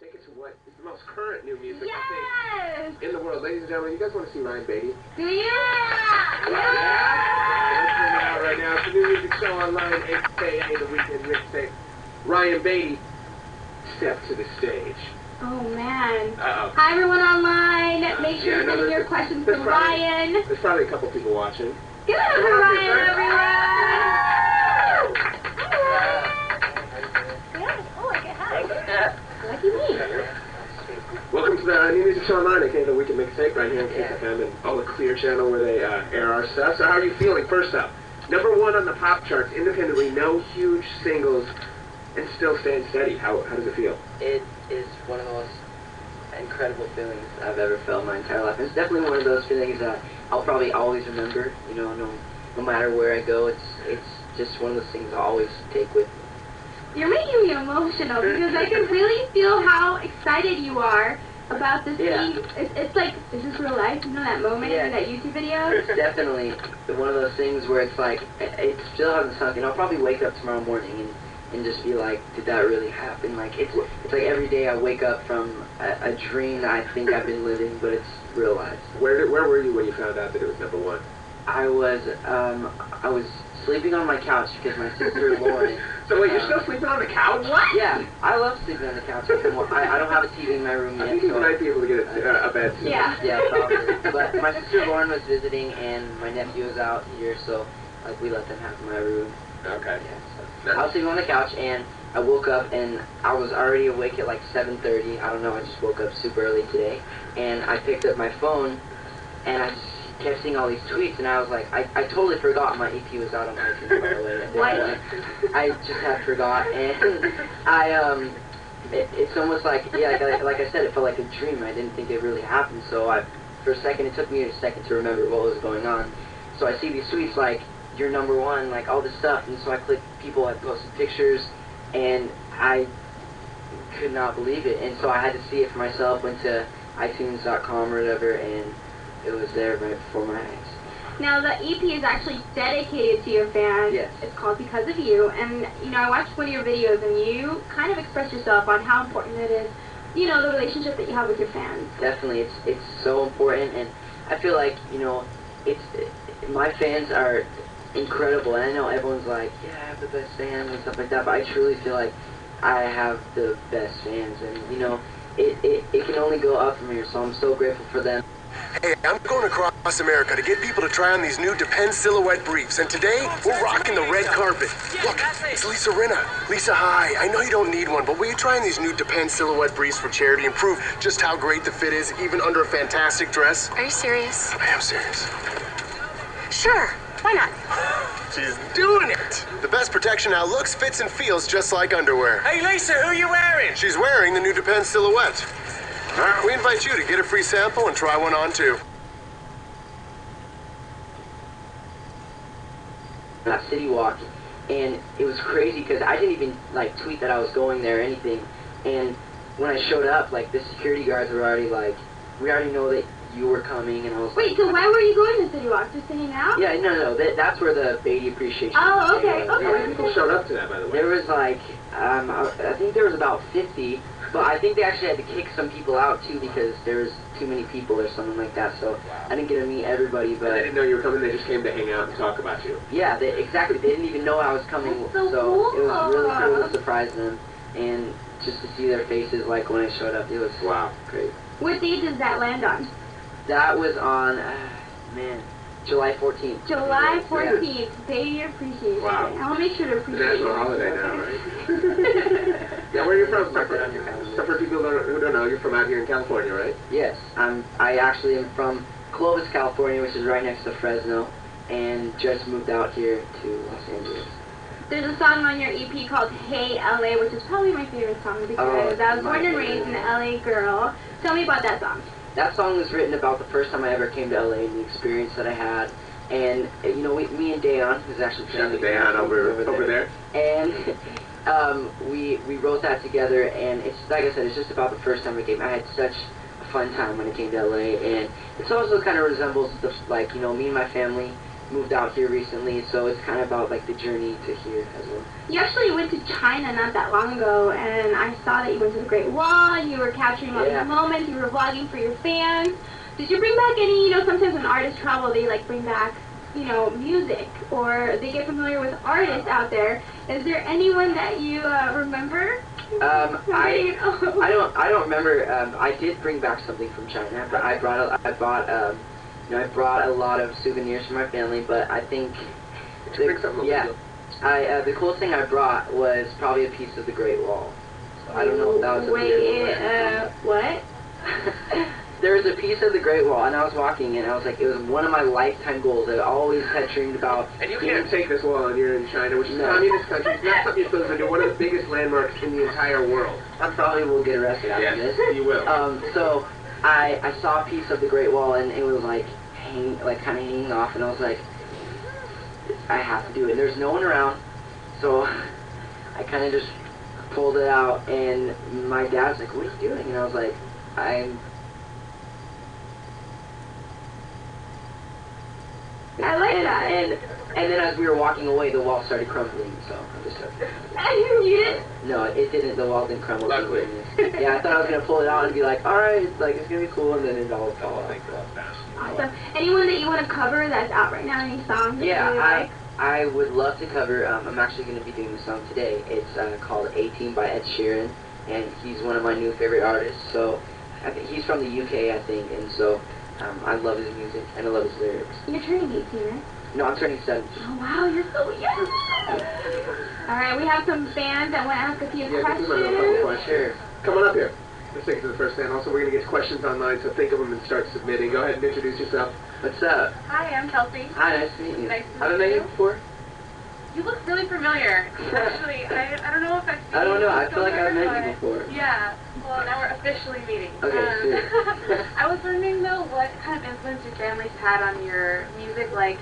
take it to what is the most current new music, yes! I think, in the world. Ladies and gentlemen, you guys want to see Ryan Beatty? Do you? Yeah! Let's bring it out right now. It's a new music show online, aka The Weekend Mixtape. Ryan Beatty, step to the stage. Oh, man. Uh-oh. Hi, everyone online. Make sure to send your questions to Ryan. There's probably a couple people watching. Give it up for Ryan, everyone! Lucky me. Welcome to the new music show online, aka The Weekend Mixtape, right here on KFM and all the Clear channel where they air our stuff. So how are you feeling? First up, #1 on the pop charts independently, no huge singles, and still staying steady. How does it feel? It is one of the most incredible feelings I've ever felt in my entire life. It's definitely one of those feelings that I'll probably always remember. You know, no matter where I go, it's just one of those things I'll always take with me. You're making me emotional because I can really feel how excited you are about this thing. It's like, is this real life? You know that moment in that YouTube video? It's definitely one of those things where it's like, it still hasn't sunk in. I'll probably wake up tomorrow morning and just be like, did that really happen? Like, it's like every day I wake up from a dream that I think I've been living, but it's realized. Where were you when you found out that it was #1? I was sleeping on my couch because my sister Lauren. So wait, you're still sleeping on the couch? What? Yeah, I love sleeping on the couch. I don't have a TV in my room yet. I think you might be able to get a bed soon. Yeah. Yeah, probably. But my sister Lauren was visiting and my nephew was out here, so like we let them have my room. Okay. Yeah, so I was sleeping on the couch and I woke up and I was already awake at like 7:30. I don't know, I just woke up super early today. And I picked up my phone and I just kept seeing all these tweets and I was like, I totally forgot my EP was out on iTunes, by the way. What? I just had forgot and it's almost like, yeah, like I said, it felt like a dream. I didn't think it really happened. So for a second, it took me a second to remember what was going on. So I see these tweets like, you're #1, like all this stuff, and so I clicked, people had posted pictures, and I could not believe it, and so I had to see it for myself, went to iTunes.com or whatever, and it was there right before my eyes. Now, the EP is actually dedicated to your fans. Yes. It's called Because of You, and, you know, I watched one of your videos, and you kind of expressed yourself on how important it is, you know, the relationship that you have with your fans. Definitely, it's so important, and I feel like, you know, my fans are incredible, and I know everyone's like, yeah, I have the best fans and stuff like that, but I truly feel like I have the best fans, and you know, it can only go up from here, so I'm so grateful for them. Hey, I'm going across America to get people to try on these new Depend silhouette briefs, and today we're rocking the red carpet. Look, it's Lisa Rinna. Lisa, hi. I know you don't need one, but will you try on these new Depend silhouette briefs for charity and prove just how great the fit is, even under a fantastic dress? Are you serious? I am serious. Sure. Why not? She's doing it! The best protection now looks, fits, and feels just like underwear. Hey Lisa, who are you wearing? She's wearing the new Depend silhouette. We invite you to get a free sample and try one on too. That city walk, and it was crazy because I didn't even like tweet that I was going there or anything, and when I showed up, like the security guards were already like, we already know that you were coming, and I was Wait, like, so why were you going to City Walk? Just to hang out? yeah, no, that's where the Beatty appreciation Oh, okay, thing was. okay. How many people showed up to that, by the way? There was like, I think there was about 50, but I think they actually had to kick some people out too because there was too many people or something like that, so I didn't get to meet everybody, but... They didn't know you were coming, they just came to hang out and talk about you. Yeah, exactly, they didn't even know I was coming, That's so cool. It was really cool to surprise them, and just to see their faces like when I showed up, it was great. What date does that land on? That was on, July 14th. July 14th, Beatty Appreciation Wow. Day. I'll make sure to It's a appreciate national it. holiday now, right? Yeah, where are you from? So for people who don't know, you're from out here in California, right? Yes, I actually am from Clovis, California, which is right next to Fresno, and just moved out here to Los Angeles. There's a song on your EP called Hey LA, which is probably my favorite song because I was born and raised an LA girl. Tell me about that song. That song was written about the first time I ever came to LA and the experience that I had. And, you know, me and Dayon, who's actually Shout out to Dayon over there. And we wrote that together, and it's, like I said, it's just about the first time I came. I had such a fun time when I came to LA, and it also kind of resembles, like, you know, me and my family, moved out here recently, so it's kind of about like the journey to here as well. You actually went to China not that long ago, and I saw that you went to the Great Wall, and you were capturing all these moments, you were vlogging for your fans. Did you bring back any, sometimes when artists travel, they like bring back, music, or they get familiar with artists out there. Is there anyone that you remember? I don't remember. I did bring back something from China, but I brought a lot of souvenirs for my family, but I think the coolest thing I brought was probably a piece of the Great Wall. So I don't know if that was what? There was a piece of the Great Wall, and I was walking, and I was like, it was one of my lifetime goals that I always had dreamed about. And you can't take this wall, and you're in China, which is a communist country. It's not something you're supposed to do. One of the biggest landmarks in the entire world. I probably will get arrested after this. You will. So I saw a piece of the Great Wall, and it was like kind of hanging off, and I was like, I have to do it. There's no one around, so I kind of just pulled it out, and my dad's like, what are you doing? And I was like, I like that. And then as we were walking away, the wall started crumbling, so I just started. You didn't? No, it didn't. The wall didn't crumble. Luckily. Yeah, I thought I was going to pull it out and be like, alright, it's going to be cool, and then it all fell off. Awesome. Anyone that you want to cover that's out right now, any songs? Yeah, I would love to cover, I'm actually going to be doing the song today. It's called 18 by Ed Sheeran, and he's one of my new favorite artists, so I think he's from the UK, I think, and so I love his music, and I love his lyrics. You're turning 18, right? No, I'm turning 17. Oh, wow, you're so young. All right, we have some fans that want to ask a few questions. Sure. Come on up here. Let's take it to the first fan. Also, we're going to get questions online, so think of them and start submitting. Go ahead and introduce yourself. What's up? Hi, I'm Kelsey. Hi, nice to meet you. Nice to meet Haven't met you before? You look really familiar. Actually, I don't know if I've seen I don't know. you I feel like I've met you before. Yeah. Well, now we're officially meeting. Okay, sure. I was wondering, though, what kind of influence your family's had on your music, like,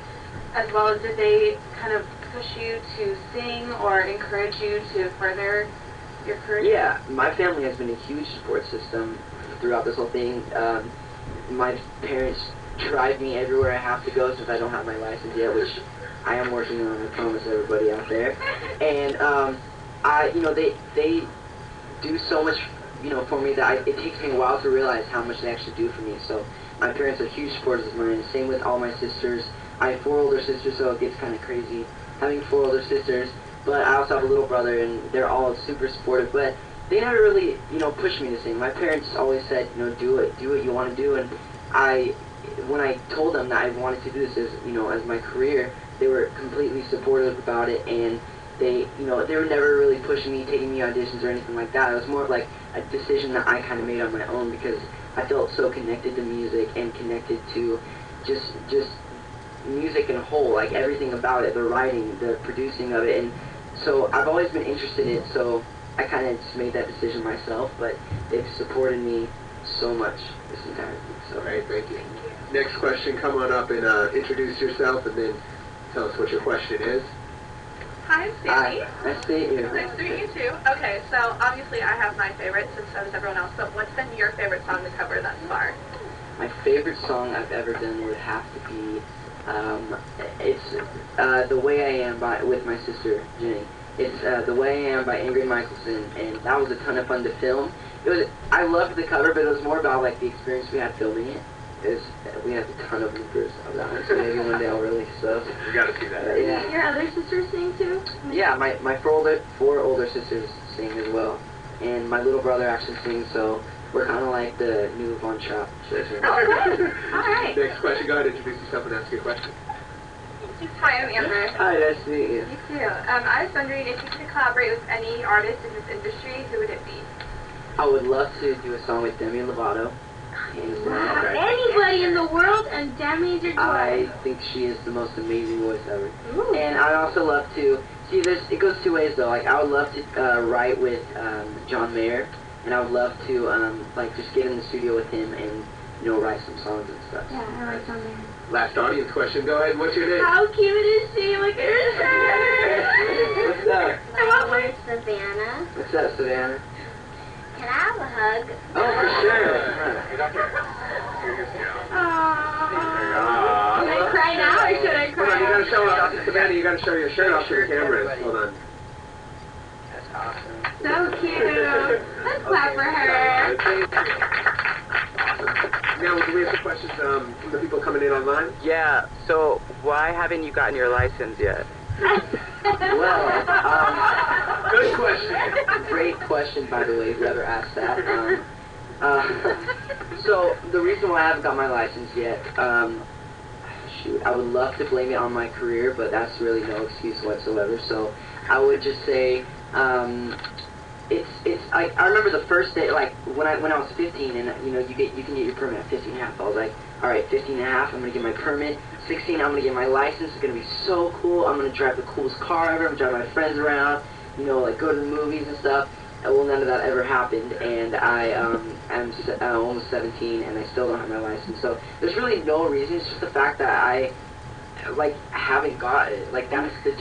as well as did they kind of push you to sing or encourage you to further your career? Yeah, my family has been a huge support system throughout this whole thing. My parents drive me everywhere I have to go since I don't have my license yet, which I am working on, I promise everybody out there. And, they do so much, for me that it takes me a while to realize how much they actually do for me. So my parents are huge supporters of mine. Same with all my sisters. I have 4 older sisters, so it gets kind of crazy having 4 older sisters. But I also have a little brother, and they're all super supportive. But they never really, pushed me to sing. My parents always said, do what you want to do. And when I told them that I wanted to do this as my career, they were completely supportive about it, and they were never really pushing me, taking me auditions or anything like that. It was more of like a decision that I kind of made on my own because I felt so connected to music and connected to just music in a whole, like everything about it, the writing, the producing of it, and so I've always been interested in it, so I kind of just made that decision myself, but they've supported me so much this entire thing. So. Great, thank you. Next question, come on up and introduce yourself and then tell us what your question is. Hi, I'm Beatty. Hi, nice to meet you. Nice to meet you too. Okay, so obviously I have my favorites, and so does everyone else, but what's been your favorite song to cover thus far? My favorite song I've ever done would have to be, it's The Way I Am with my sister, Jenny. It's The Way I Am by Ingrid Michaelson, and that was a ton of fun to film. I loved the cover, but it was more about like the experience we had filming it. We have a ton of bloopers of that one, so maybe one day I'll release those. You gotta see that. Yeah. Your other sisters sing too? Yeah, my 4 older sisters sing as well, and my little brother actually sings, so we're kind of like the new Von Trapp children. Oh, good. All right. Next question, go ahead, introduce yourself and ask your question. Hi, I'm Amber. Hi, nice to meet you. You too. I was wondering if you could collaborate with any artist in this industry, who would it be? I would love to do a song with Demi Lovato. Wow. Anybody in the world, and Demi's your I voice. think she is the most amazing voice ever. Ooh. And I'd also love to see. It goes 2 ways though. Like I would love to write with John Mayer, and I would love to just get in the studio with him and write some songs and stuff. Yeah, I like John Mayer. Last audience question, go ahead, what's your name? How cute is she? Look at her. What's up? My name's Savannah. What's up, Savannah? Can I have a hug? Oh, for sure. Aww. Should I cry now or should I cry gotta show off, Savannah, you gotta show your shirt off to the cameras. Hold on. That's awesome. So cute. Let's clap for her. Now, do we have some questions from the people coming in online? Yeah, so why haven't you gotten your license yet? Well, Good question. great question, by the way, whoever asked that. So, the reason why I haven't got my license yet, shoot, I would love to blame it on my career, but that's really no excuse whatsoever. So, I would just say, I remember the first day, like, when I was 15, and, you know, you can get your permit at 15 and a half. I was like, all right, 15 and a half, I'm going to get my permit. 16, I'm going to get my license. It's going to be so cool. I'm going to drive the coolest car ever. I'm going to drive my friends around, you know, like, go to the movies and stuff. And, well, none of that ever happened, and I am almost 17, and I still don't have my license. So, there's really no reason. It's just the fact that I, like, haven't got it. Like, that's the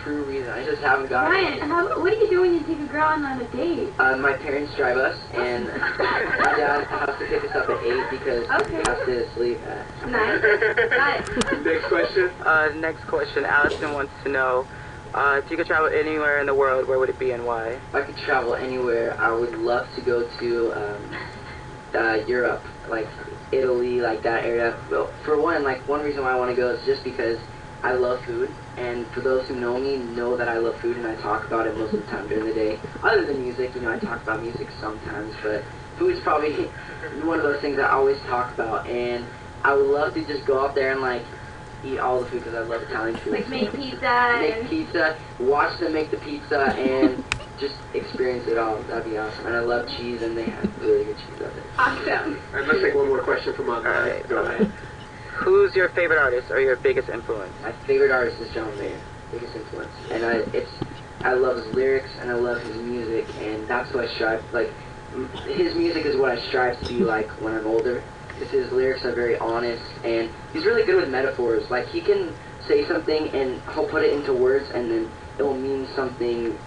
true reason. I just haven't got it. Ryan, what do you do when you take a girl on a date? My parents drive us, and my dad has to pick us up at 8 because he has to sleep at... Nice. Got it. Next question. Next question. Allison wants to know, if you could travel anywhere in the world, where would it be and why? If I could travel anywhere, I would love to go to Europe, like Italy, like that area. Well, for one, like one reason why I want to go is just because I love food, and for those who know me, know that I love food, and I talk about it most of the time during the day. Other than music, you know, I talk about music sometimes, but food's probably one of those things I always talk about, and I would love to just go out there and, like, eat all the food, because I love Italian food. Like make pizza. Make pizza, watch them make the pizza, and just experience it all. That'd be awesome. And I love cheese, and they have really good cheese out there. Awesome. All right, let's take one more question from online. All right. Go ahead. Who's your favorite artist or your biggest influence? My favorite artist is John Mayer, biggest influence. And I love his lyrics, and I love his music, and that's what I strive, like, his music is what I strive to be like when I'm older. Because his lyrics are very honest, and he's really good with metaphors. Like, he can say something, and he'll put it into words, and then it will mean something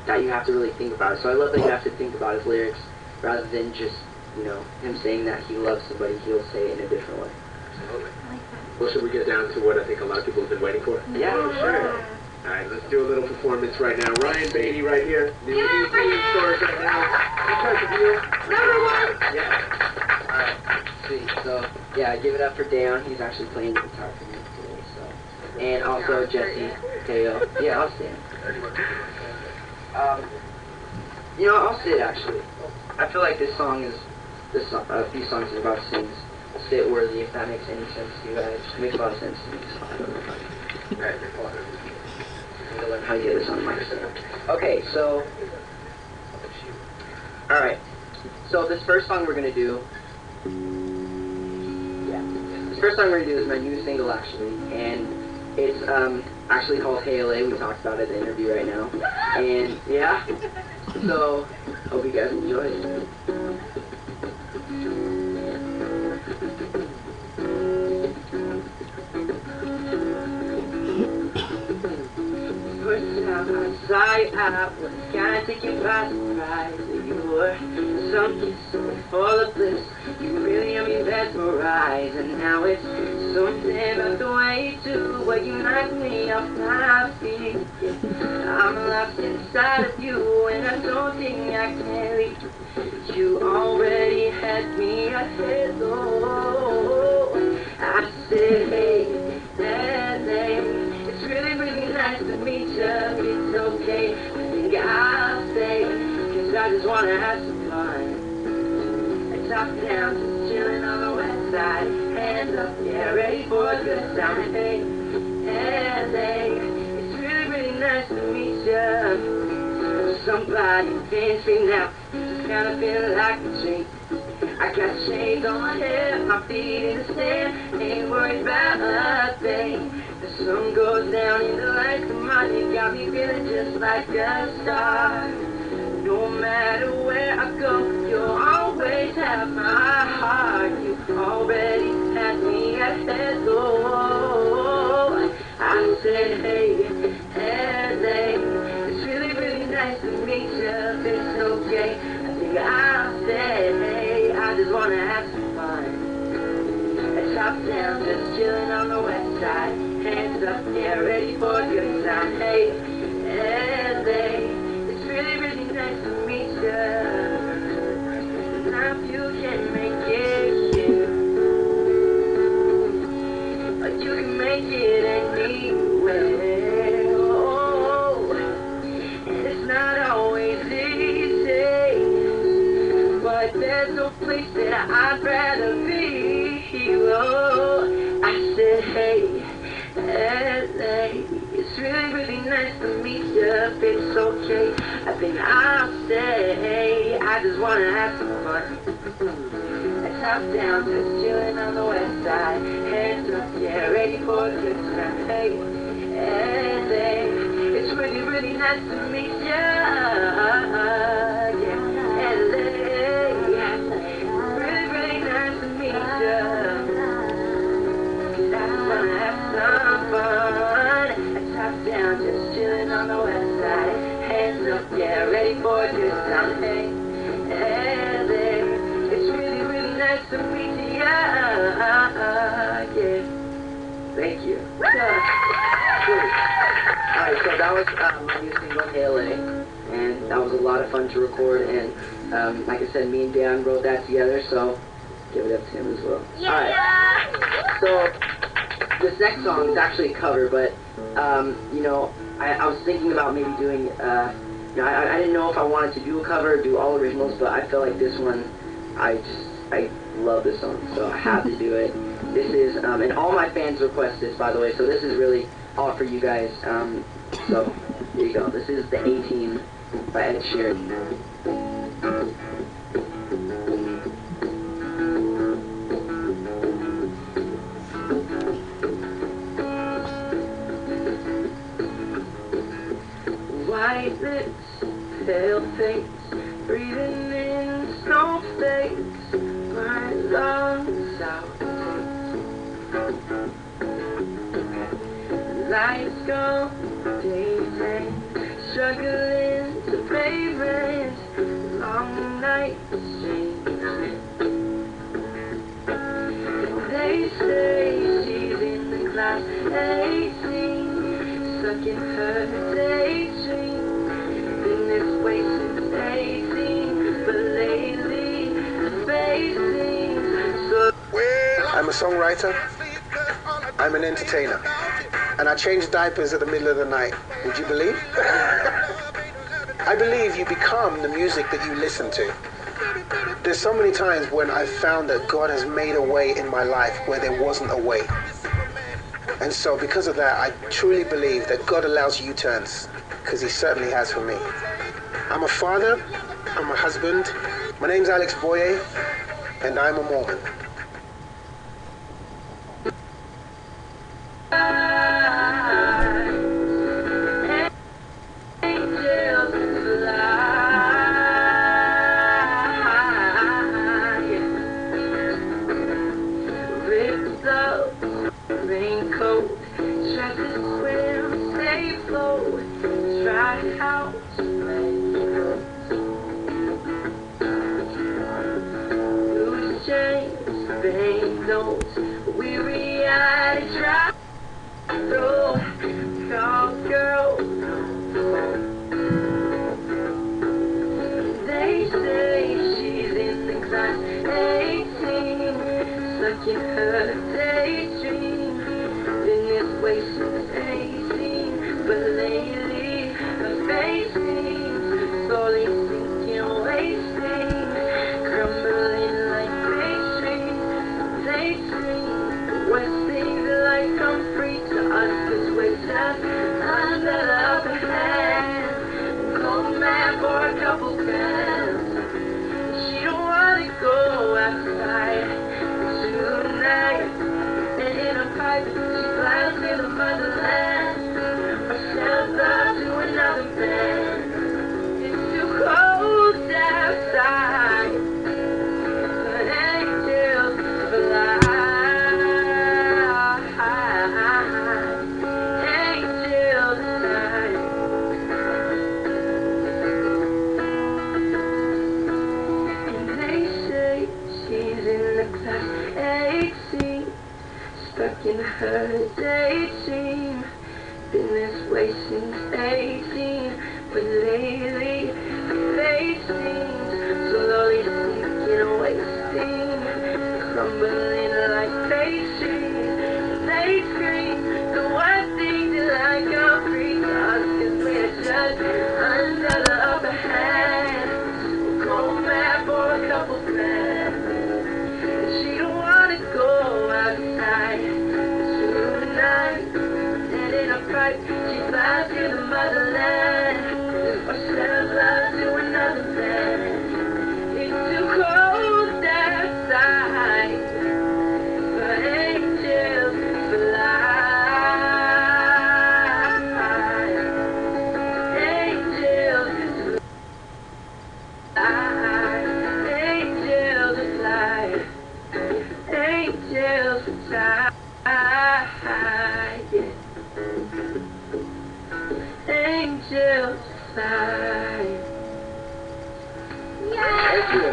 that you have to really think about. So I love that you have to think about his lyrics, rather than just, you know, him saying that he loves somebody, he'll say it in a different way. Absolutely. Well, should we get down to what I think a lot of people have been waiting for? Yeah, sure. All right, let's do a little performance right now. Ryan Beatty right here. New EP in stores right now. In terms of you. Number one. Yeah. All right, sweet. So, yeah, give it up for Dayon. He's actually playing the guitar for me today, so. And also Jesse, Teo. Yeah, I'll stand. You know, I'll sit, actually. I feel like this song is, a few songs is about to sing sit worthy, if that makes any sense to you guys. It makes a lot of sense to me, so I don't know if I can. Alright, I need to learn how to get this on the microphone. Okay, so... Alright, so this first song we're gonna do... Yeah. This first song we're gonna do is my new single, actually, and it's, actually called Hey LA. We talked about it in the interview right now. And, yeah, so, hope you guys enjoy it. Outside, I was kind of taken by surprise that you were something so full of bliss. You really have me mesmerized, and now it's something about the way you do what you knock me off my feet. I'm lost inside of you, and I don't think I can leave. You already had me at hello. I said, hey, that name. It's really, really nice to meet you. It's okay, I think I'll stay, cause I just wanna have some fun. I top down, just chillin' on the west side. Hands up, yeah, ready for a good time. Hey, it's really, really nice to meet you. Somebody dance me now, just kinda feel like a dream. I got shades on my head, my feet in the sand, ain't worried about a thing. The sun goes down in the lights of mine, you got me feeling just like a star. No matter where I go, you'll always have my heart. You already had me at hello. I said, hey, it's really, really nice to meet you. It's okay, I think I'll stay. I just wanna have some fun. Top down, just chillin' on the west side. hands up, yeah, ready for a good time. Hey, LA, it's really, really nice to meet you. Now if you can make it here, or you can make it anywhere. Oh, and it's not always easy, but there's no place that I'd rather be. Oh, I said, hey, LA, it's really, really nice to meet you. If it's okay, I think I'll stay. I just wanna have some fun. Top down, just chillin' on the west side. Hands up, yeah, ready for a good time. Hey, LA, it's really, really nice to meet you. Yeah, LA, really, really nice to meet you. I wanna have some fun. Top down, just chillin' on the west side. Hands up, yeah, ready for a good time. Hey, LA, it's really, really nice to meet you. Yeah. Thank you. Alright, so that was my new single, LA, and that was a lot of fun to record, and like I said, me and Dan wrote that together, so give it up to him as well. Yeah. Alright, so this next song is actually a cover, but you know, I was thinking about maybe doing, you know, I didn't know if I wanted to do a cover or do all originals, but I felt like this one, I love this song, so I had to do it. This is, and all my fans request this, by the way, so this is really all for you guys. So, here you go. This is The 18 by Ed Sheeran. White lips, pale face, breathing in snowflakes, my lungs out. Lights go, days end, struggling to pay rent, long nights change. They say she's in the class 18, stuck in her daydream, been this way since 18, but lately the face seems so. I'm a songwriter, I'm an entertainer, and I change diapers at the middle of the night. Would you believe? I believe you become the music that you listen to. There's so many times when I've found that God has made a way in my life where there wasn't a way. And so because of that, I truly believe that God allows U-turns, because he certainly has for me. I'm a father, I'm a husband, my name's Alex Boye, and I'm a Mormon. Raincoat, try to swim, stay afloat, try out to loose chains, vain notes, weary-eyed, try through, call girl. They say she's in the class 18, stuck in her daydream. Way since 18, but lately her face seems slowly sinking, wasting, crumbling like pastries. They sing West things like come free to us, 'cause we're tough under the upper hand. Cold man for a couple grams. She don't wanna go outside tonight, and in a pipe. Flies in the motherland, or sends up to another man. It's too cold outside, but angels fly. Angels fly. And they say she's in the class 18, stuck making her daydream. Been this way since 18, but lately my face seems slowly sinking, wasting, crumbling like pastries. They scream the one thing that I can't breathe, cause we're just under the upper hand. We'll go mad for a couple grand. She don't wanna go outside tonight. And in a fright, she flies to the motherland, or sells love to another man. It's too cold outside for angels to fly. Angels to fly. Angels to fly. Angels to fly. Yeah. Angels fly. Thank you.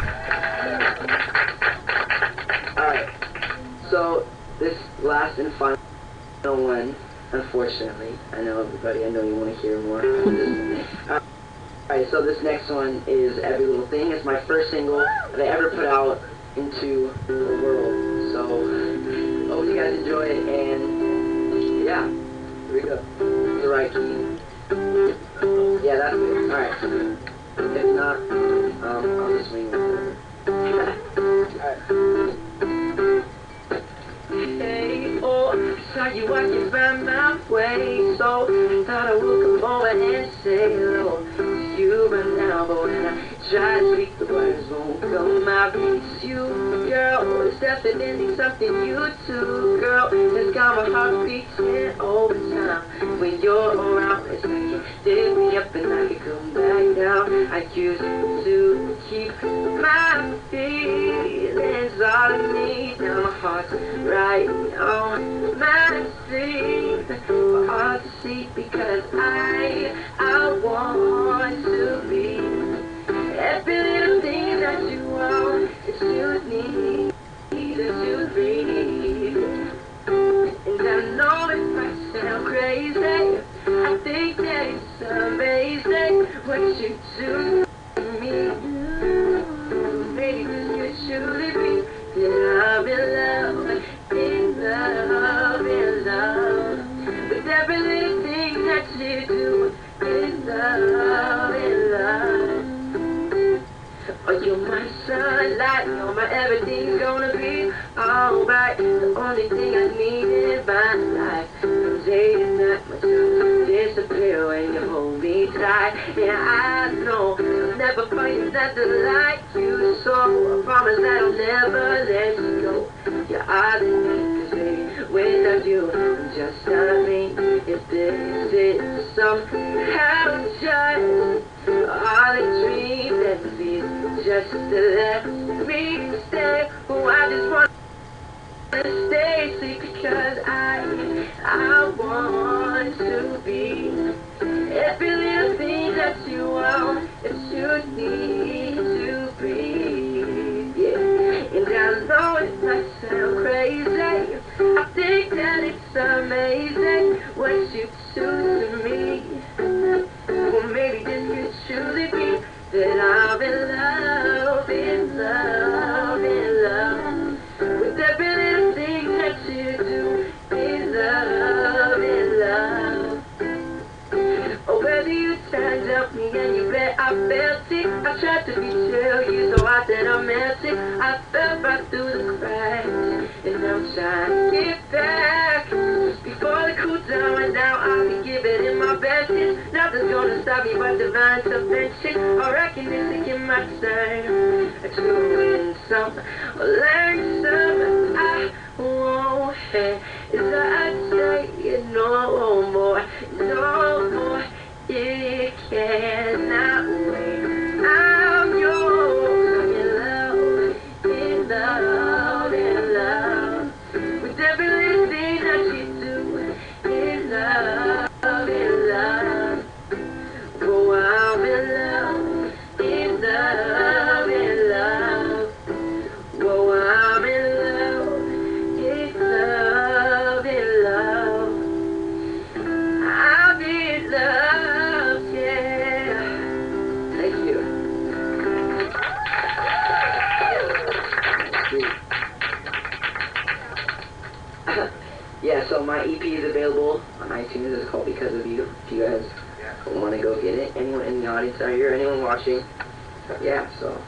Alright, so this last and final one, unfortunately, I know everybody, I know you want to hear more. Alright, so this next one is Every Little Thing. It's my first single that I ever put out into the world. So, hope you guys enjoy it, and yeah, here we go. The right key. Yeah, that's it. Alright. If not, I'll just swing it. Alright. Hey, oh, saw you walking by my way, so thought I would come over and say hello to you right now, but when I try to speak, the words won't come out. It's you, girl, it's definitely something you do, girl. It's got my heart beating all the time. When you're around, it's like you lift me up and I can come back down. I used to keep my feelings all in me. Now my heart's right on my sleeve, but hard to see because I want to be every little thing that you want, that you need, that you breathe. And I know it might sound crazy, I think that it's amazing what you do to me. Maybe this could truly be love in love, in love, in love. With every little thing that you do, in love, in love. Oh, you're my sunlight, you're my everything's gonna be alright. The only thing I need in my life, from day to night, my troubles disappear when you hold me tight. Yeah, I know I'll never find another like you, so I promise that I'll never let you go. You're all in me, 'cause baby, without you, I'm just not me. If this is somehow just all a dream, then please just let me stay. Oh, I just want to stay asleep because I want to be every little thing that you want, that you need to breathe. Yeah, and I know it might sound crazy, I think that it's amazing what you do to me. Well, maybe this could truly be that I'm in love, in love, in love. With every little thing that you do, in love, in love. Oh, whether you turned up me and you bet I felt it. I tried to betray you, so I said I meant it. I fell right through the cracks, and I'm trying to get back. Before the cool down went down, I'll be giving it my best. Nothing's gonna stop me but divine intervention. I reckon this again my turn to win some or learn some. I won't hesitate no more, no more. You cannot wait. I'm yours. I'm in love, in love, in love. With every little thing that you do, in love, in love. Oh, I'm in love, in love, in love. Oh, I'm in love, in love. my EP is available on iTunes. It's called Because of You. If you guys want to go get it, anyone in the audience out here, anyone watching, yeah, so.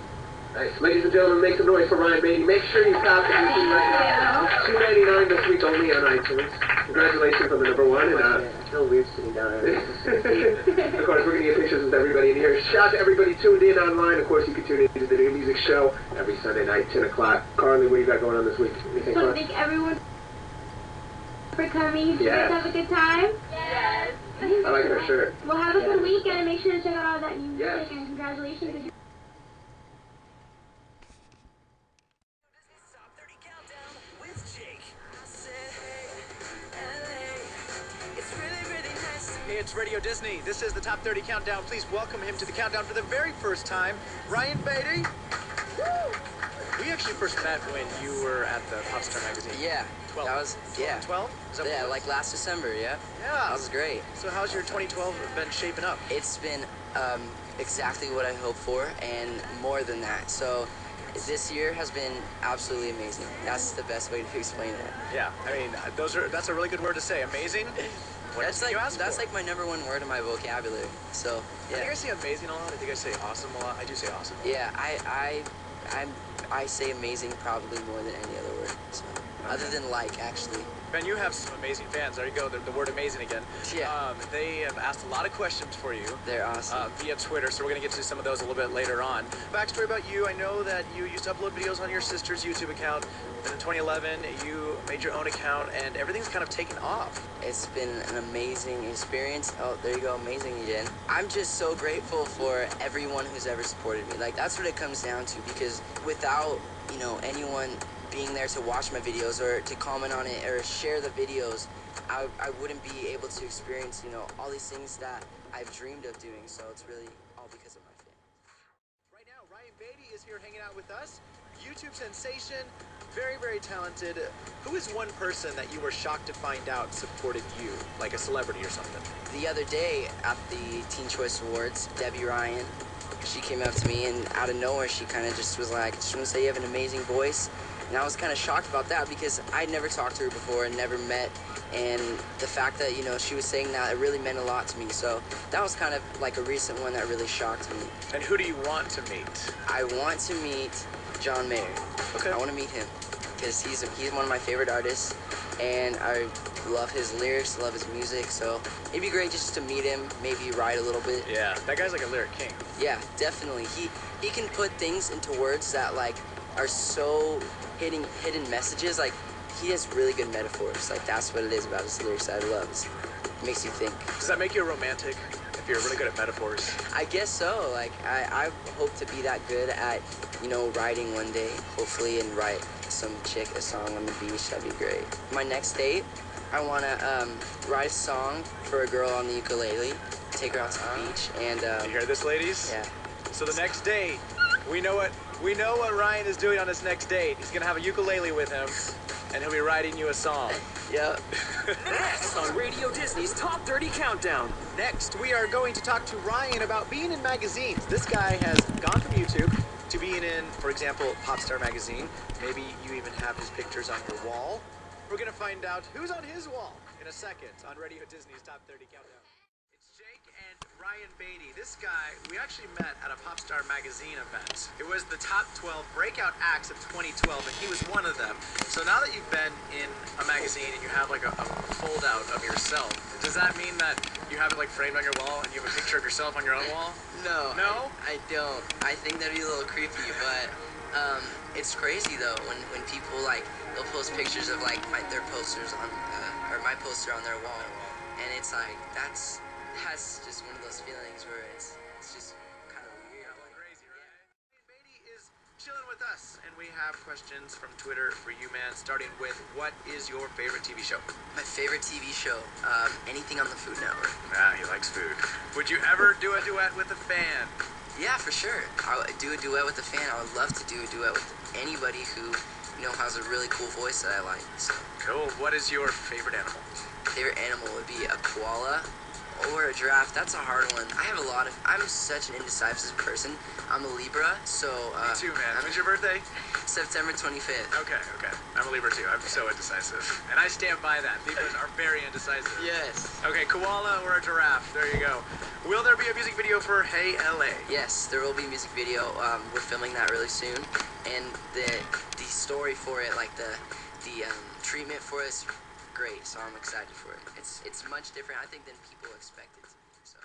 Nice. Ladies and gentlemen, make some noise for Ryan Beatty. Make sure you cop the EP right now. $2.99 this week only on iTunes. Congratulations on the number one. And, I feel weird sitting down there. of course, we're going to get pictures with everybody in here. Shout out to everybody tuned in online. Of course, you can tune into the New Music Show every Sunday night, 10 o'clock. Carly, what do you got going on this week? Anything So fun? thank everyone for coming. Did you guys have a good time? Yes. I like her shirt. Well, have a good weekend and make sure to check out all that new music. Yes. And congratulations. Hey, it's Radio Disney. This is the Top 30 Countdown. Please welcome him to the countdown for the very first time, Ryan Beatty. Woo! We actually first met when you were at the Popstar magazine. Yeah. 12. That was, yeah. 12? Is that Yeah, what it was? like last December, yeah. Yeah. That was great. So how's your 2012 been shaping up? It's been exactly what I hoped for and more than that. So this year has been absolutely amazing. That's the best way to explain it. Yeah, I mean, that's a really good word to say. Amazing. What That's did you like ask that's for? like my number one word in my vocabulary. So I think I yeah. say amazing a lot. I think I say awesome a lot. I do say awesome. Yeah, I say amazing probably more than any other word. So, other than like, actually. Ben, you have some amazing fans. There you go, the word amazing again. Yeah. They have asked a lot of questions for you. They're awesome. Via Twitter, so we're going to get to some of those a little bit later on. Backstory about you, I know that you used to upload videos on your sister's YouTube account. Then in 2011, you made your own account, and everything's kind of taken off. It's been an amazing experience. Oh, there you go, amazing again. I'm just so grateful for everyone who's ever supported me. Like, that's what it comes down to, because without, you know, anyone being there to watch my videos or to comment on it or share the videos, I wouldn't be able to experience, you know, all these things that I've dreamed of doing. So it's really all because of my fans. Right now, Ryan Beatty is here hanging out with us. YouTube sensation, very, very talented. Who is one person that you were shocked to find out supported you, like a celebrity or something? The other day at the Teen Choice Awards, Debbie Ryan, she came up to me and out of nowhere she kind of just was like, just want to say you have an amazing voice. And I was kind of shocked about that because I'd never talked to her before and never met. And the fact that, you know, she was saying that, it really meant a lot to me. So that was kind of like a recent one that really shocked me. And who do you want to meet? I want to meet John Mayer. Okay. I want to meet him because he's one of my favorite artists. And I love his lyrics, love his music. So it'd be great just to meet him, maybe write a little bit. Yeah, that guy's like a lyric king. Yeah, definitely. He can put things into words that like are so hidden messages. Like he has really good metaphors. Like that's what it is about his lyrics that I love. It makes you think. Does that make you a romantic if you're really good at metaphors? I guess so. Like I hope to be that good at, you know, writing one day, hopefully, and write some chick a song on the beach. That'd be great. My next date, I wanna write a song for a girl on the ukulele, take her out to the beach, and You hear this, ladies? yeah. So the next date, we know what Ryan is doing on his next date. He's gonna have a ukulele with him, and he'll be writing you a song. Yep. Next on Radio Disney's Top 30 Countdown. Next, we are going to talk to Ryan about being in magazines. This guy has gone from YouTube to being in, for example, Popstar magazine. Maybe you even have his pictures on your wall. We're gonna find out who's on his wall in a second on Radio Disney's Top 30 Countdown. It's Jake and Ryan Beatty. This guy, we actually met at a Popstar magazine event. It was the top 12 breakout acts of 2012, and he was one of them. So now that you've been in a magazine and you have like a fold out of yourself, does that mean that you have it like framed on your wall and you have a picture of yourself on your own wall? No. No? I don't. I think that'd be a little creepy, but it's crazy though when people like they'll post pictures of like their posters on or my poster on their wall, and it's like that's just one of those feelings where it's just kind of weird. Crazy, right? Beatty is chilling with us, and we have questions from Twitter for you, man. Starting with, what is your favorite TV show? My favorite TV show, anything on the Food Network. Ah, he likes food. Would you ever do a duet with a fan? Yeah, for sure. I would do a duet with a fan. I would love to do a duet with anybody who, you know, has a really cool voice that I like. So. Cool. What is your favorite animal? Favorite animal would be a koala or a giraffe, that's a hard one. I'm such an indecisive person. I'm a Libra, so... Me too, man. When's your birthday? September 25th. Okay. I'm a Libra too. I'm so indecisive. And I stand by that. Libras are very indecisive. Yes. Okay, koala or a giraffe. There you go. Will there be a music video for Hey LA? Yes, there will be a music video. We're filming that really soon. And the story for it, like the treatment for it is great, so I'm excited for it. It's much different, I think, than people expected. So.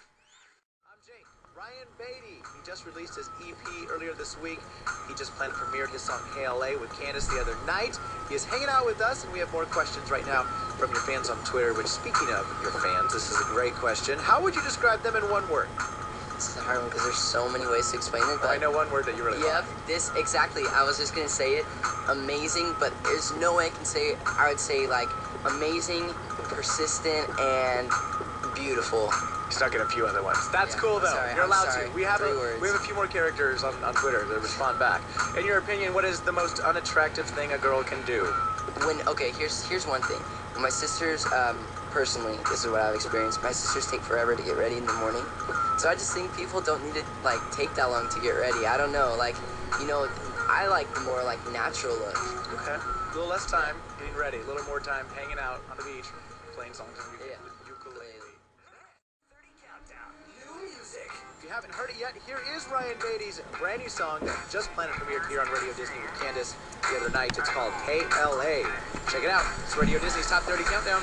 I'm Jake. Ryan Beatty. He just released his EP earlier this week. He just planned premiered his song Hey LA with Candace the other night. He is hanging out with us, and we have more questions right now from your fans on Twitter, which, speaking of your fans, this is a great question. How would you describe them in one word? This is a hard one because there's so many ways to explain it. But I know one word that you really like. Yep, exactly. I was just going to say it. Amazing, but there's no way I can say it. I would say, like, amazing, persistent, and beautiful. Stuck in a few other ones. That's cool, though. Sorry, You're allowed to. We have a few more characters on Twitter that respond back. In your opinion, what is the most unattractive thing a girl can do? Here's one thing. My sisters, personally, this is what I've experienced. My sisters take forever to get ready in the morning. So I just think people don't need to, like, take that long to get ready. I don't know. Like, I like the more, like, natural look. Okay. A little less time getting ready. A little more time hanging out on the beach, playing songs on the ukulele. 30 Countdown. New music. If you haven't heard it yet, here is Ryan Beatty's brand new song that just planet premiered here on Radio Disney with Candace the other night. It's called Hey LA. Check it out. It's Radio Disney's Top 30 Countdown.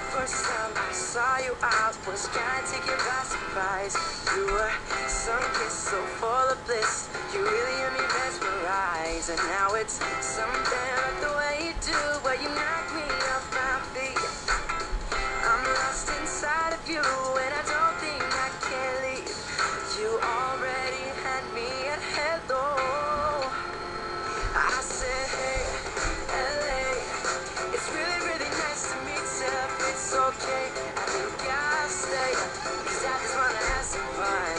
First time I saw you, I was kind of taken by surprise. You were sun-kissed, so full of bliss. You really had me mesmerized. And now it's something about the way you do, where you knock me off my feet. I'm lost inside of you, and I don't think I can leave. You already had me at hello. I said, hey, LA, it's really, really nice to meet you. It's okay, I think I'll stay, 'cause I just wanna have some fun.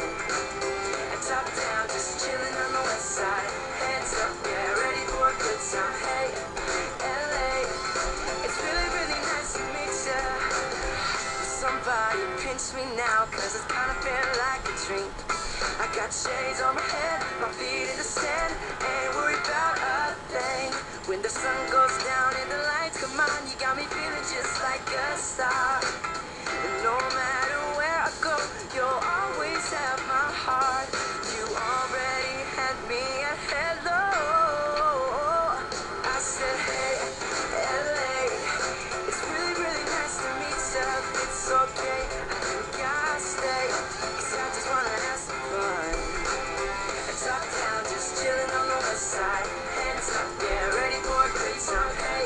And top down, just chilling on the west side. Hands up, yeah, ready for a good time. Hey, LA, it's really, really nice to meet you. Somebody pinch me now, 'cause it's kinda feeling like a dream. I got shades on my head, my feet in the sand, ain't worried about a thing. When the sun goes down and the lights come on, you got me feeling just like a star. And no matter where I go, you'll always have my heart. You already had me at hello. I said, hey, LA, it's really, really nice to meet you. It's okay, I think I'll stay, 'cause I just wanna have some fun. And top down, just chilling on the west side. Hands up, yeah, ready for a good time. Hey,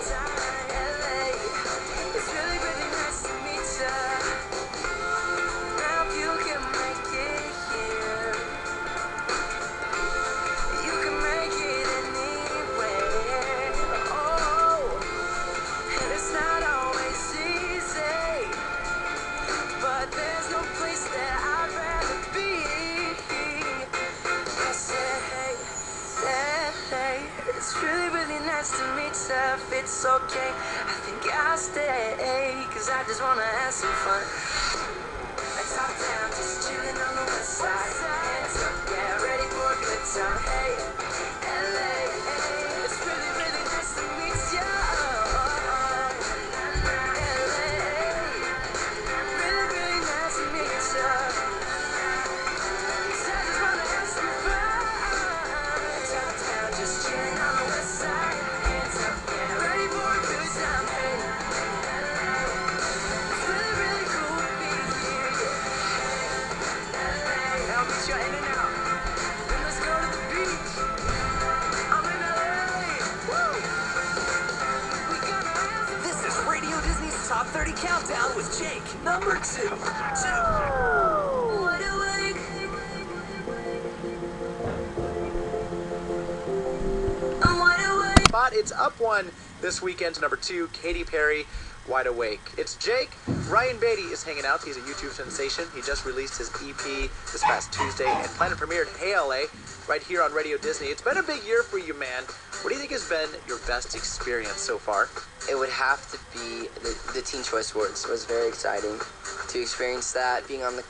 LA, it's really, really nice to meet you. Now you can make it here. You can make it anywhere. Oh, and it's not always easy, but there's no place that I'd rather be. I said, hey, LA, it's really, really nice to meet you. If it's okay, I think I'll stay, 'cause I just wanna have some fun. And top down, just chilling on the west side. Hands up, yeah, ready for a good time. Hey, LA, it's really, really nice to meet you. Really, really nice to meet you. 'Cause I just wanna have some fun. Top down, just chilling on the west side. Hands up, yeah, ready for a good time. Hey, it's really, really cool to be here. I'll meet you in and out. Then let's go to the beach. I'm in LA. Woo! We gonna have some This is Radio Disney's Top 30 Countdown with Jake, number 2. Wide awake. I'm wide awake. But it's up one this weekend to number 2, Katy Perry, Wide Awake. It's Jake. Ryan Beatty is hanging out. He's a YouTube sensation. He just released his EP this past Tuesday and planet premiered Hey LA right here on Radio Disney. It's been a big year for you, man. What do you think has been your best experience so far? It would have to be the Teen Choice Awards. It was very exciting to experience that, being on the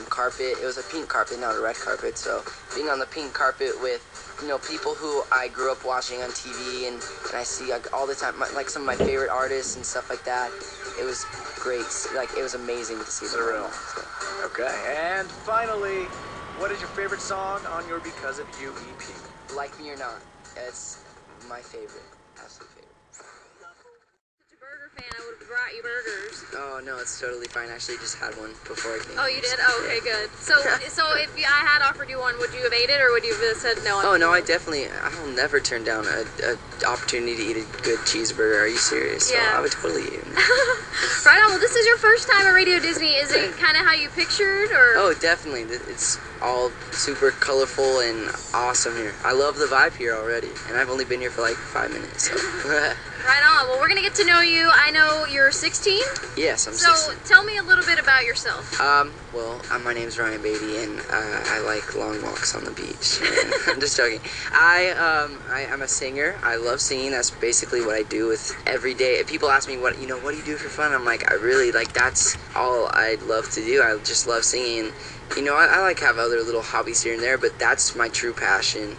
carpet. It was a pink carpet, not a red carpet, so being on the pink carpet with, you know, people who I grew up watching on TV and I see like, all the time, like some of my favorite artists and stuff like that. It was great. Like, it was amazing to see them. Surreal. Okay, and finally, what is your favorite song on your Because of You EP? Like Me or Not. It's my favorite. Absolute favorite. Burger fan, I would have brought you burgers. Oh no, it's totally fine. I actually just had one before I came. Oh, you did? Oh, okay, good. So if I had offered you one, would you have ate it, or would you have said no? Oh no, I'll never turn down a opportunity to eat a good cheeseburger. Are you serious? Yeah. So I would totally eat it. Right on. Well, this is your first time at Radio Disney. Is it kind of how you pictured, or? Oh, definitely. It's all super colorful and awesome here. I love the vibe here already, and I've only been here for like 5 minutes. So. Right on. Well, we're gonna get to know you. I know you're 16. Yes, I'm 16. So tell me a little bit about yourself. Well, my name's Ryan Beatty, and I like long walks on the beach. I'm just joking. I'm a singer. I love singing. That's basically what I do with every day. People ask me what do you do for fun? I'm like, I really that's all I love to do. I just love singing. You know, I like have other little hobbies here and there, but that's my true passion.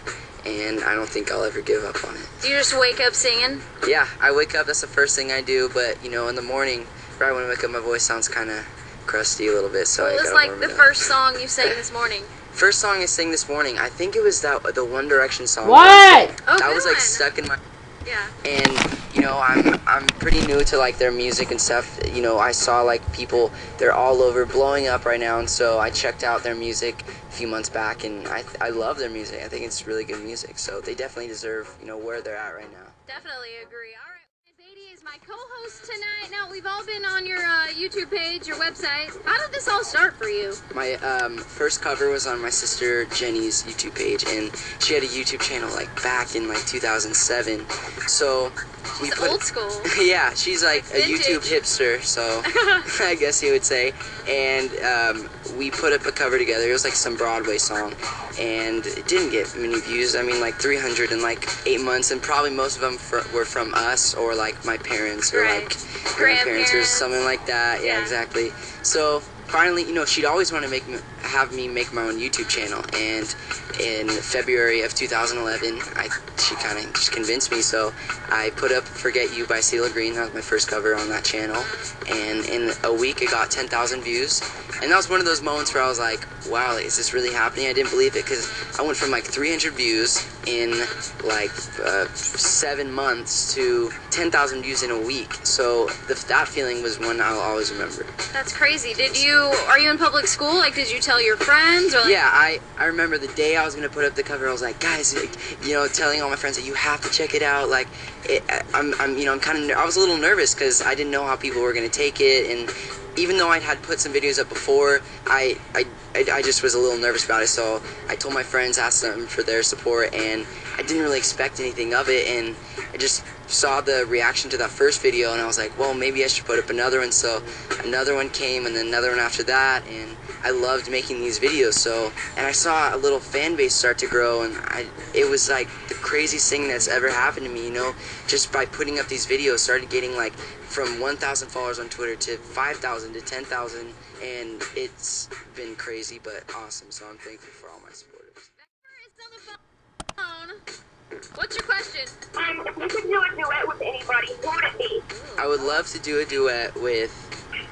And I don't think I'll ever give up on it. Do you just wake up singing? Yeah, I wake up, that's the first thing I do, but, you know, in the morning, right when I wake up, my voice sounds kind of crusty a little bit, so I gotta What was like warm the it up. first song you sang this morning? First song I sang this morning, I think it was the One Direction song. What? Oh, that good was like one. stuck in my... Yeah. And, you know, I'm pretty new to like their music and stuff. You know, I saw like people, they're all over blowing up right now, and so I checked out their music a few months back, and I love their music. I think it's really good music, so they definitely deserve, you know, where they're at right now. Definitely agree. All right. Beatty is my co-host tonight. Now, we've all been on your YouTube page, your website. How did this all start for you? My first cover was on my sister Jenny's YouTube page, and she had a YouTube channel like back in like 2007. So She's old school. Yeah, she's like a Vintage. YouTube hipster, so I guess you would say. And we put up a cover together. It was like some Broadway song, and it didn't get many views. I mean, like 300 in like 8 months, and probably most of them were from us or like my parents or like grandparents or something like that. Yeah, exactly. So finally, you know, she'd always want to have me make my own YouTube channel, and in February of 2011, she kind of just convinced me, so I put up Forget You by CeeLo Green. That was my first cover on that channel, and in a week it got 10,000 views, and that was one of those moments where I was like, wow, is this really happening? I didn't believe it, because I went from like 300 views in like 7 months to 10,000 views in a week, so that feeling was one I'll always remember. That's crazy. Are you in public school? Like, did you tell your friends? Or like... Yeah, I remember the day I was going to put up the cover, I was like, guys, you know, telling all my friends that you have to check it out. Like, I was a little nervous because I didn't know how people were going to take it, and even though I had put some videos up before, I just was a little nervous about it, so I told my friends, asked them for their support, and I didn't really expect anything of it, and I just saw the reaction to that first video, and I was like, well, maybe I should put up another one, so another one came, and then another one after that, and I loved making these videos, and I saw a little fan base start to grow, and it was like the craziest thing that's ever happened to me, you know, just by putting up these videos, started getting like from 1,000 followers on Twitter to 5,000 to 10,000, and it's been crazy but awesome, so I'm thankful for all my supporters. What's your question? If you could do a duet with anybody, who would it be? I would love to do a duet with,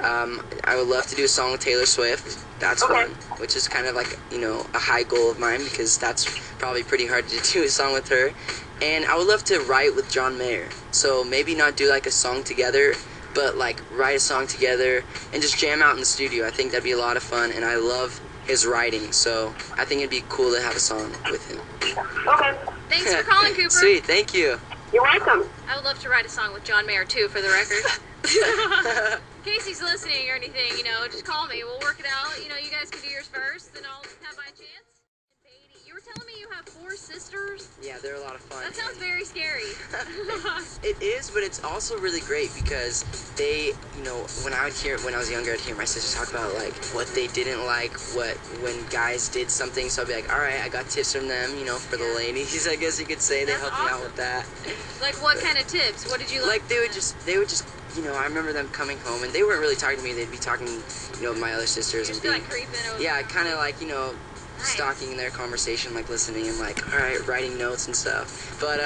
I would love to do a song with Taylor Swift. That's one, which is kind of like, you know, a high goal of mine, because that's probably pretty hard to do a song with her. And I would love to write with John Mayer. So maybe not do like a song together, but like write a song together and just jam out in the studio. I think that'd be a lot of fun, and I love his writing, so I think it'd be cool to have a song with him. Okay. Thanks for calling, Cooper. Sweet, thank you. You're welcome. I would love to write a song with John Mayer, too, for the record. In case he's listening or anything, you know, just call me. We'll work it out. You know, you guys can do yours first, then I'll have my chance. Beatty, you were telling me you have 4 4 sisters? Yeah, they're a lot of fun. That sounds very scary. It is, but it's also really great because they, you know, when I was younger, I'd hear my sisters talk about like what they didn't like, when guys did something. So I'd be like, all right, I got tips from them, you know, for the ladies, I guess you could say. They helped me out with that. Like what kind of tips? What did you like? They would just, you know, I remember them coming home and they weren't really talking to me. They'd be talking, you know, with my other sisters and being, like creeping over. Yeah, kind of like, you know, stalking their conversation, like listening and like, all right, writing notes and stuff. But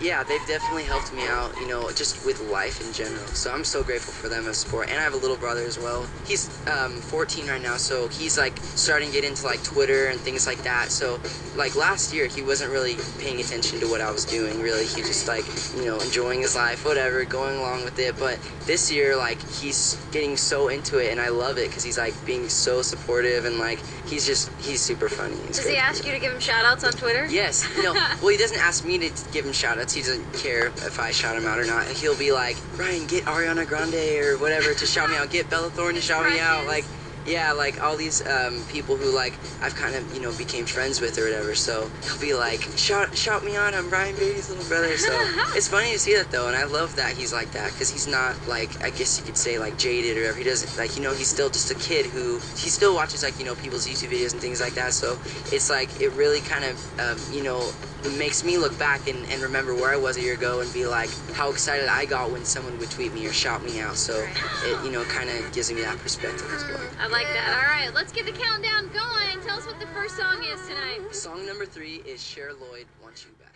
yeah, they've definitely helped me out, you know, just with life in general. So I'm so grateful for them as support. And I have a little brother as well. He's 14 right now, so he's like starting to get into like Twitter and things like that. So like last year, he wasn't really paying attention to what I was doing, really. He just like, you know, enjoying his life, whatever, going along with it. But this year, like, he's getting so into it, and I love it because he's like being so supportive and like, he's super funny. Does he ask you to give him shout outs on Twitter? Yes. No, well, he doesn't ask me to give him shout outs. He doesn't care if I shout him out or not. He'll be like, Ryan, get Ariana Grande or whatever to shout me out. Get Bella Thorne to shout me out. Like, yeah, like all these people who like I've kind of, you know, became friends with or whatever. So he'll be like, shout me out. I'm Ryan Beatty's little brother. So it's funny to see that though, and I love that he's like that because he's not like, I guess you could say like jaded or whatever. He doesn't like, you know, he's still just a kid who he still watches like, you know, people's YouTube videos and things like that. So it's like it really kind of you know, it makes me look back and remember where I was a year ago and be like how excited I got when someone would tweet me or shout me out. So it, you know, kind of gives me that perspective as well. I like that. All right, let's get the countdown going. Tell us what the first song is tonight. Song number 3 is Cher Lloyd, Want You Back.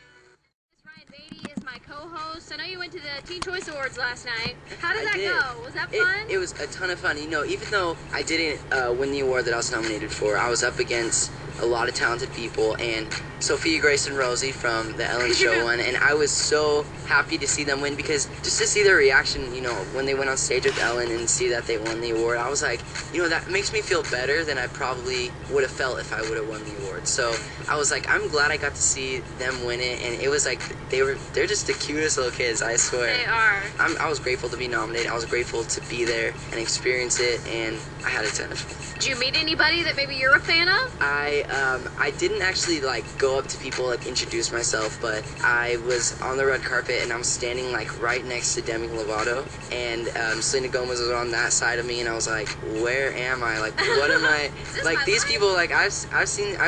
Ryan Beatty is my co-host. I know you went to the Teen Choice Awards last night. How did that did. go? Was that fun? It was a ton of fun. You know, even though I didn't win the award that I was nominated for, I was up against a lot of talented people, and Sophia, Grace, and Rosie from the Ellen Show won, and I was so happy to see them win because just to see their reaction, you know, when they went on stage with Ellen and see that they won the award, I was like, you know, that makes me feel better than I probably would have felt if I would have won the award. So I was like, I'm glad I got to see them win it, and it was like they're just the cutest little kids, I swear. They are. I was grateful to be nominated. I was grateful to be there and experience it, and I had a ton of fun. Did you meet anybody that maybe you're a fan of? I didn't actually like go up to people, like introduce myself, but I was on the red carpet and I was standing like right next to Demi Lovato, and Selena Gomez was on that side of me, and I was like, where am I? Like, what am I? Like these people, like I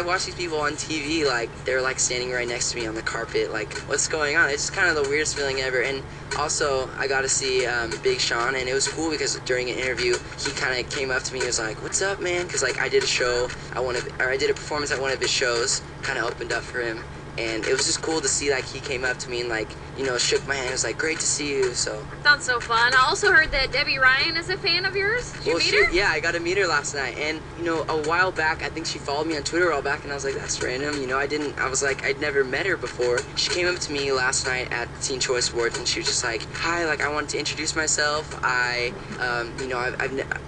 watch these people on TV, like they're like standing right next to me on the carpet, like what's going on? It's just kind of the weirdest feeling ever. And also I got to see Big Sean, and it was cool because during an interview he kind of came up to me and was like, what's up, man? Because like I did a performance at one of his shows, kind of opened up for him, and it was just cool to see like he came up to me and like, you know, shook my hand. It was like, great to see you. So sounds so fun. I also heard that Debbie Ryan is a fan of yours. Did you meet her? Yeah, I got to meet her last night, and you know, a while back I think she followed me on Twitter a while back, and I was like, that's random. You know, I was like, I'd never met her before. She came up to me last night at Teen Choice Awards, and she was just like, hi, like I wanted to introduce myself. You know,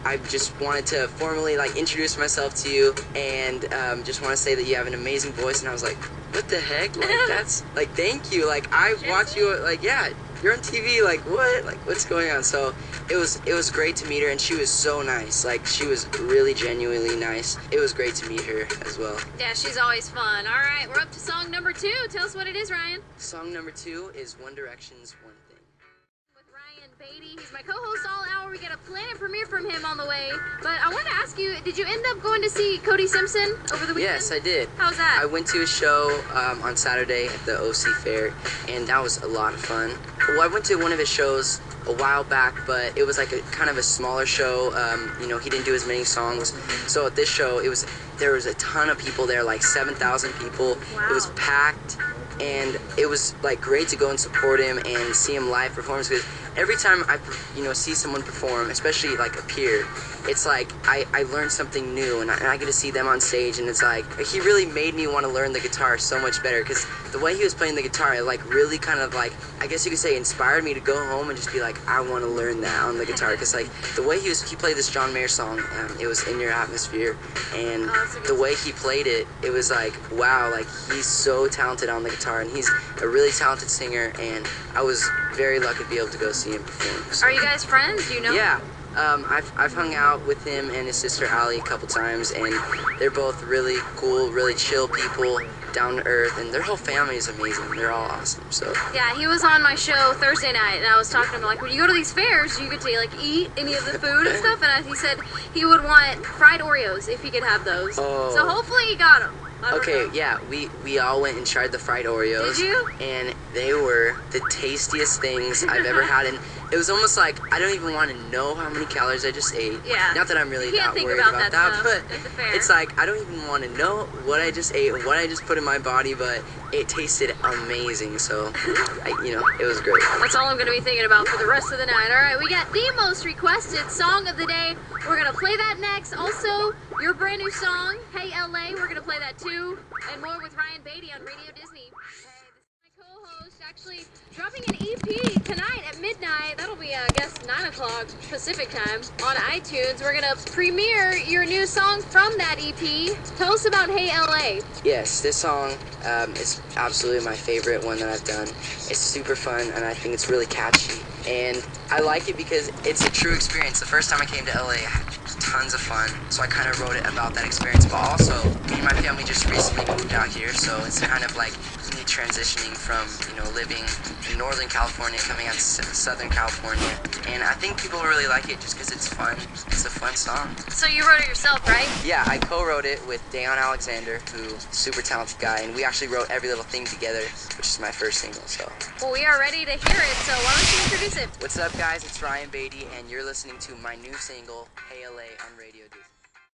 I just wanted to formally like introduce myself to you, and just want to say that you have an amazing voice. And I was like, what the heck? Like that's like, thank you. Like I watch you. Like yeah, you're on TV. Like what? Like what's going on? So it was great to meet her, and she was so nice. Like she was really genuinely nice. It was great to meet her as well. Yeah, she's always fun. All right, we're up to song number 2. Tell us what it is, Ryan. Song number 2 is One Direction's One Thing. With Ryan Beatty, he's my co-host all hour. We got a Planet premiere from him on the way. But I wanted to ask you, did you end up going to see Cody Simpson over the weekend? Yes, I did. How's that? I went to a show on Saturday at the OC Fair, and that was a lot of fun. Well, I went to one of his shows a while back, but it was like a kind of a smaller show. You know, he didn't do as many songs. So at this show, there was a ton of people there, like 7,000 people. Wow. It was packed, and it was like great to go and support him and see him live perform. Because every time I, you know, see someone perform, especially like a peer, it's like I learned something new, and I get to see them on stage, and it's like he really made me want to learn the guitar so much better, because the way he was playing the guitar, it like really kind of like, I guess you could say, inspired me to go home and just be like, I want to learn that on the guitar, because like the way he played this John Mayer song, it was In Your Atmosphere, and the way he played it, it was like, wow, like he's so talented on the guitar, and he's a really talented singer, and I was very lucky to be able to go see him perform. So. Are you guys friends? Do you know? Yeah. I've hung out with him and his sister Allie a couple times, and they're both really cool, really chill people, down to earth, and their whole family is amazing. They're all awesome. So Yeah, he was on my show Thursday night, and I was talking to him like, when you go to these fairs, do you get to like eat any of the food and stuff? And he said he would want fried Oreos if he could have those. Oh. So hopefully he got them. Okay, yeah, we all went and tried the fried Oreos. Did you? And they were the tastiest things I've ever had, and it was almost like I don't even want to know how many calories I just ate. Yeah. Not that I'm really You can't that think worried about about that that, stuff but at the fair. it's like I don't even want to know what I just ate and what I just put in my body, but it tasted amazing. So, it was great. That's all I'm going to be thinking about for the rest of the night. All right, we got the most requested song of the day. We're going to play that next. Also, your brand new song, Hey LA, we're going to play that too. And more with Ryan Beatty on Radio Disney. Hey, this is my co-host, actually dropping an EP tonight at midnight. That'll be, I guess, 9 o'clock Pacific time on iTunes. We're going to premiere your new song from that EP. Tell us about Hey LA. Yes, this song is absolutely my favorite one that I've done. It's super fun, and I think it's really catchy. And I like it because it's a true experience. The first time I came to LA, I had tons of fun, so I kind of wrote it about that experience. But also, me and my family just recently moved out here, so it's kind of like me transitioning from, living in Northern California, coming out to Southern California. And I think people really like it just because it's fun. It's a fun song. So you wrote it yourself, right? Yeah, I co-wrote it with Dayon Alexander, who's a super talented guy, and we actually wrote every little thing together, which is my first single, so. Well, we are ready to hear it, so why don't you introduce it? What's up, guys? It's Ryan Beatty, and you're listening to my new single, Hey LA, on Radio Disney.